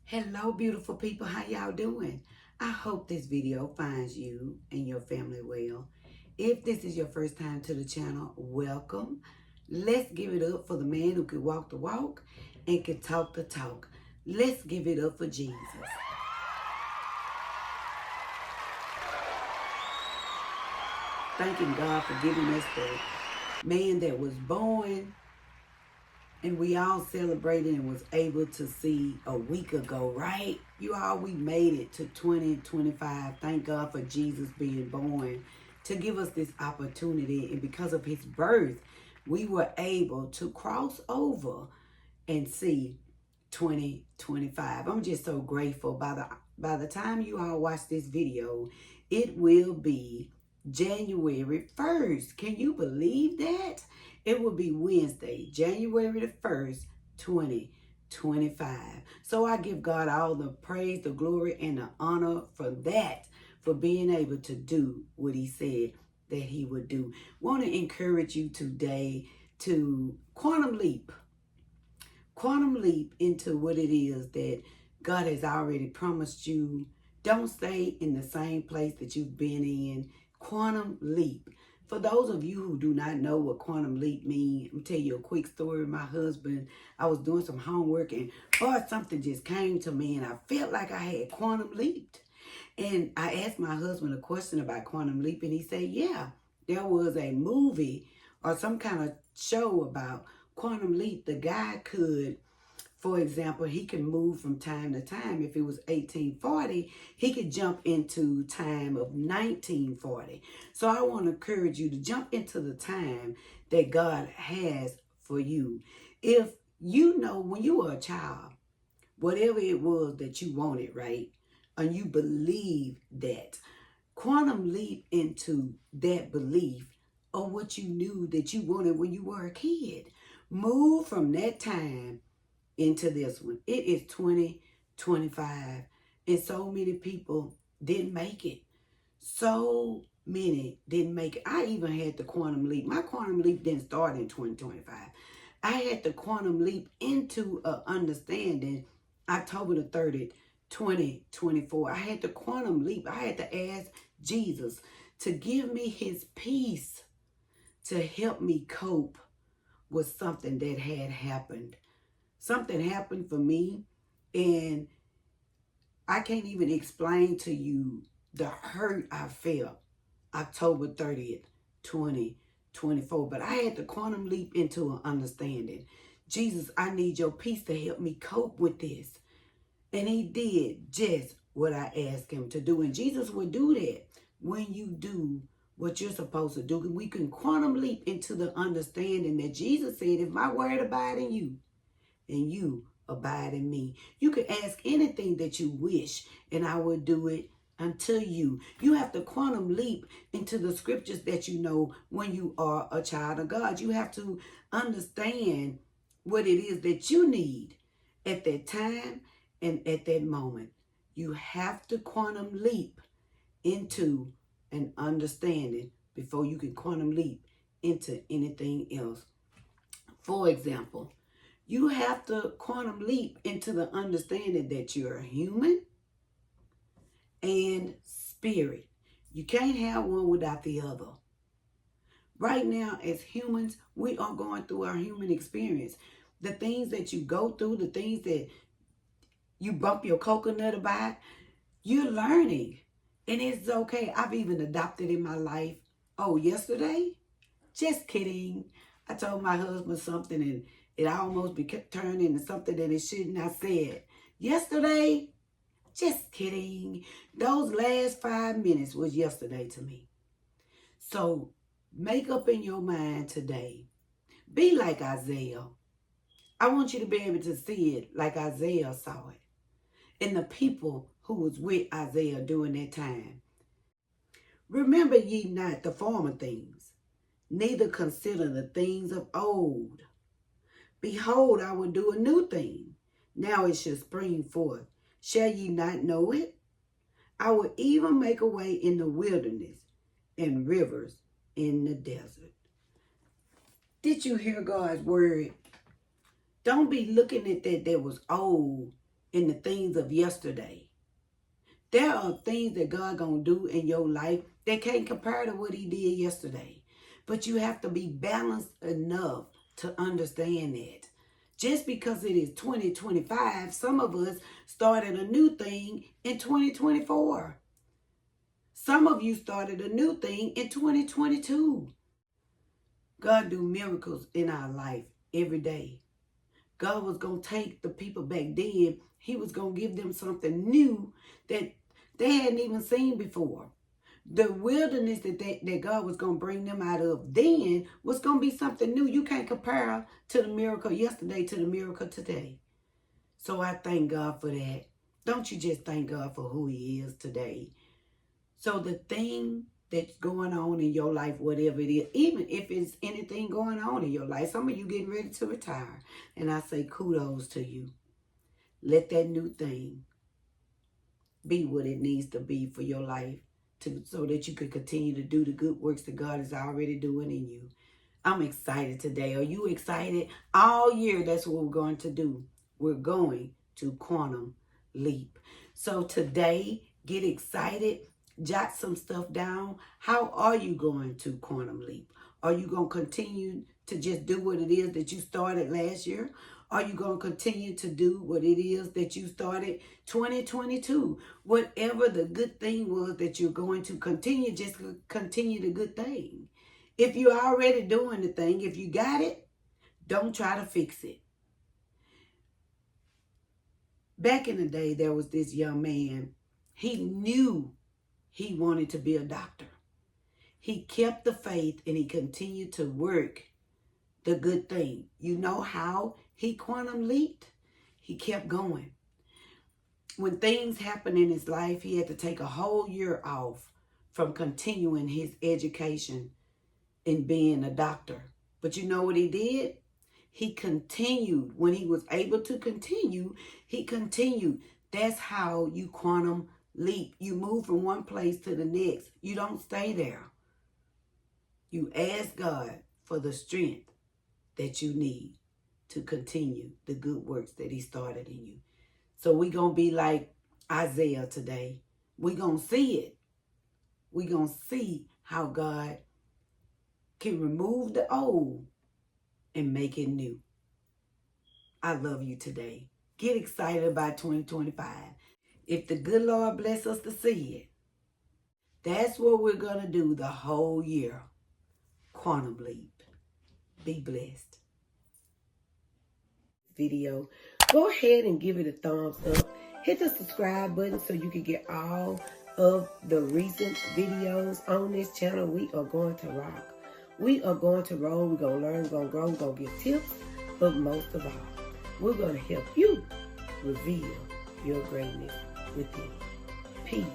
Hello, beautiful people. How y'all doing? I hope this video finds you and your family well. If this is your first time to the channel, welcome. Let's give it up for the man who could walk the walk and could talk the talk. Let's give it up for Jesus. Thanking God for giving us the man that was born and we all celebrated and was able to see a week ago, right? You all, we made it to 2025. Thank God for Jesus being born to give us this opportunity. And because of his birth, we were able to cross over and see 2025. I'm just so grateful. By the time you all watch this video, it will be January 1st. Can you believe that? It will be Wednesday, January the 1st, 2025. So I give God all the praise, the glory, and the honor for that, for being able to do what he said that he would do. Want to encourage you today to quantum leap into what it is that God has already promised you. Don't stay in the same place that you've been in. Quantum leap. For those of you who do not know what quantum leap means, I'm tell you a quick story. My husband, I was doing some homework and something just came to me and I felt like I had quantum leaped. And I asked my husband a question about quantum leap and he said, yeah, there was a movie or some kind of show about quantum leap. The guy could, for example, he can move from time to time. If it was 1840, he could jump into time of 1940. So I want to encourage you to jump into the time that God has for you. If you know when you were a child, whatever it was that you wanted, right? And you believe that, quantum leap into that belief of what you knew that you wanted when you were a kid. Move from that time into this one. It is 2025 and so many people didn't make it. So many didn't make it. I even had the quantum leap. My quantum leap didn't start in 2025. I had the quantum leap into understanding October the 30th, 2024. I had the quantum leap. I had to ask Jesus to give me his peace to help me cope with something that had happened. Something happened for me, and I can't even explain to you the hurt I felt October 30th, 2024. But I had to quantum leap into an understanding. Jesus, I need your peace to help me cope with this. And he did just what I asked him to do. And Jesus will do that when you do what you're supposed to do. We can quantum leap into the understanding that Jesus said, if my word abide in you, and you abide in me. You can ask anything that you wish, and I will do it unto you. You have to quantum leap into the scriptures that you know when you are a child of God. You have to understand what it is that you need at that time and at that moment. You have to quantum leap into an understanding before you can quantum leap into anything else. For example, you have to quantum leap into the understanding that you're a human and spirit. You can't have one without the other. Right now, as humans, we are going through our human experience. The things that you go through, the things that you bump your coconut about, you're learning. And it's okay. I've even adopted in my life. Oh, yesterday? Just kidding. I told my husband something and it almost turned into something that it shouldn't have said. Yesterday, just kidding. Those last 5 minutes was yesterday to me. So make up in your mind today. Be like Isaiah. I want you to be able to see it like Isaiah saw it. And the people who was with Isaiah during that time. Remember ye not the former things, neither consider the things of old. Behold, I will do a new thing. Now it shall spring forth. Shall ye not know it? I will even make a way in the wilderness and rivers in the desert. Did you hear God's word? Don't be looking at that was old in the things of yesterday. There are things that God gonna do in your life that can't compare to what he did yesterday. But you have to be balanced enough to understand that. Just because it is 2025, some of us started a new thing in 2024. Some of you started a new thing in 2022. God do miracles in our life every day. God was going to take the people back then. He was going to give them something new that they hadn't even seen before. The wilderness that God was going to bring them out of then was going to be something new. You can't compare to the miracle yesterday to the miracle today. So I thank God for that. Don't you just thank God for who he is today? So the thing that's going on in your life, whatever it is, even if it's anything going on in your life, some of you getting ready to retire, and I say kudos to you. Let that new thing be what it needs to be for your life, so that you can continue to do the good works that God is already doing in you. I'm excited today. Are you excited? All year, that's what we're going to do. We're going to quantum leap. So today, get excited. Jot some stuff down. How are you going to quantum leap? Are you going to continue to just do what it is that you started last year? Are you going to continue to do what it is that you started 2022? Whatever the good thing was that you're going to continue, just continue the good thing. If you're already doing the thing, if you got it, don't try to fix it. Back in the day, there was this young man. He knew he wanted to be a doctor. He kept the faith and he continued to work the good thing. You know how he quantum leaped? He kept going. When things happened in his life, he had to take a whole year off from continuing his education in being a doctor. But you know what he did? He continued. When he was able to continue, he continued. That's how you quantum leap. You move from one place to the next. You don't stay there. You ask God for the strength that you need to continue the good works that he started in you. So we're going to be like Isaiah today. We're going to see it. We're going to see how God can remove the old and make it new. I love you today. Get excited about 2025. If the good Lord bless us to see it, that's what we're going to do the whole year. Quantum leap. Be blessed. Video. Go ahead and give it a thumbs up. Hit the subscribe button so you can get all of the recent videos on this channel. We are going to rock. We are going to roll. We're going to learn. We're going to grow. We're going to get tips. But most of all, we're going to help you reveal your greatness within. Peace.